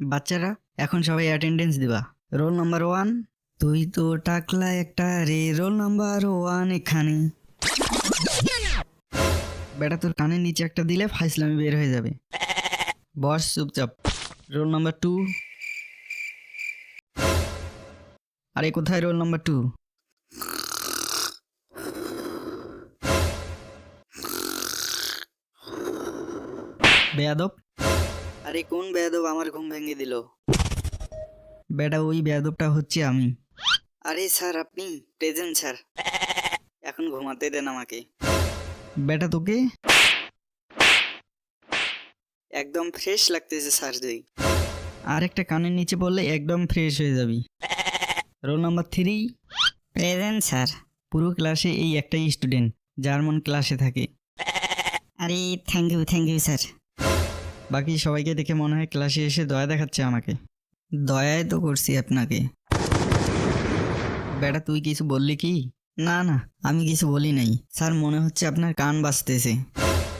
বাচ্চারা এখন সবাই অ্যাটেন্ডেন্স দিবা। রোল নাম্বার 1, তুই তো টাকলা একটা রে। রোল নাম্বার 1 এখানে। বেটা তোর কানের নিচে একটা দিলে ফাইসলামি বের হয়ে যাবে। বস চুপচাপ। রোল নাম্বার 2, আরে কোথায় রোল নাম্বার 2? বেয়াদব। আরে কোন বেয়াদব আমার ঘুম ভেঙে দিল? বেটা ওই বেয়াদবটা হচ্ছে আমি। আরে স্যার আপনি প্রেজেন্ট স্যার, এখন ঘুমাতে দেন আমাকে। বেটা তোকে একদম ফ্রেশ লাগতেছে স্যার। তুই আর একটা কানের নিচে পড়লে একদম ফ্রেশ হয়ে যাবি। Roll number 3, present sir. পুরো ক্লাসে এই একটাই স্টুডেন্ট যার মন ক্লাসে থাকে। আরে থ্যাংক ইউ স্যার। বাকি সবাইকে দেখে মনে হয় ক্লাসে এসে দয়া দেখাচ্ছে আমাকে। দয়াই তো করছি আপনাকে। বেটা তুই কিছু বললি কি? না না, আমি কিছু বলি নাই স্যার। মনে হচ্ছে আপনার কান বাজতেছে।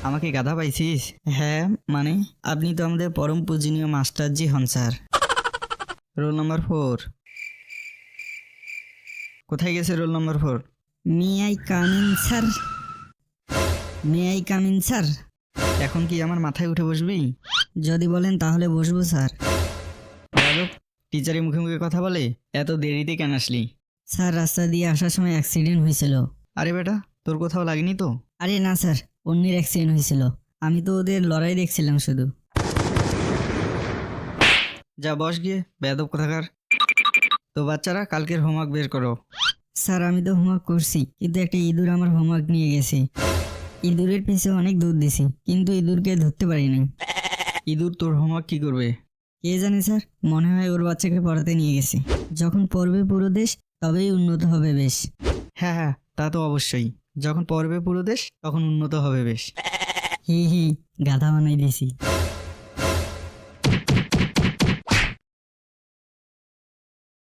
আমাকে গাধা পাইছিস? হ্যাঁ মানে আপনি তো আমাদের পরম পূজনীয় মাস্টারজি হন স্যার। রোল নাম্বার 4, কোথায় গেছে roll number 4? May I come in sir? May I come in sir? এখন কি আমার মাথায় উঠে বসবি? যদি বলেন তাহলে বসবো স্যার। টিচারের মুখে মুখে কথা বলে, এত দেরিতে কেন আসলি? স্যার রাস্তা দিয়ে আসার সময় অ্যাক্সিডেন্ট হয়েছিল। আরে বেটা তোর কোথাও লাগেনি তো? আরে না স্যার, অন্যের অ্যাক্সিডেন্ট হয়েছিল, আমি তো ওদের লড়াই দেখছিলাম শুধু। যা বস গিয়ে, বেয়াদব কোথাকার। তো বাচ্চারা কালকের হোমওয়ার্ক বের করো। স্যার আমি তো হোমওয়ার্ক করছি, কিন্তু একটা ইঁদুর আমার হোমওয়ার্ক নিয়ে গেছে। ইঁদুরের পিছে অনেক দৌড় দিছি, কিন্তু ইঁদুরকে ধরতে পারিনি। ইঁদুর তোর হোমওয়ার্ক কি করবে? কে জানে স্যার, মনে হয় ওর বাচ্চাকে পড়াতে নিয়ে গেছে। যখন পড়বে পুরো দেশ তবেই উন্নত হবে বেশ। হ্যাঁ হ্যাঁ, তা তো অবশ্যই। যখন পড়বে পুরো দেশ তখন উন্নত হবে বেশ। হি হি, গাধা বানাই দিছি।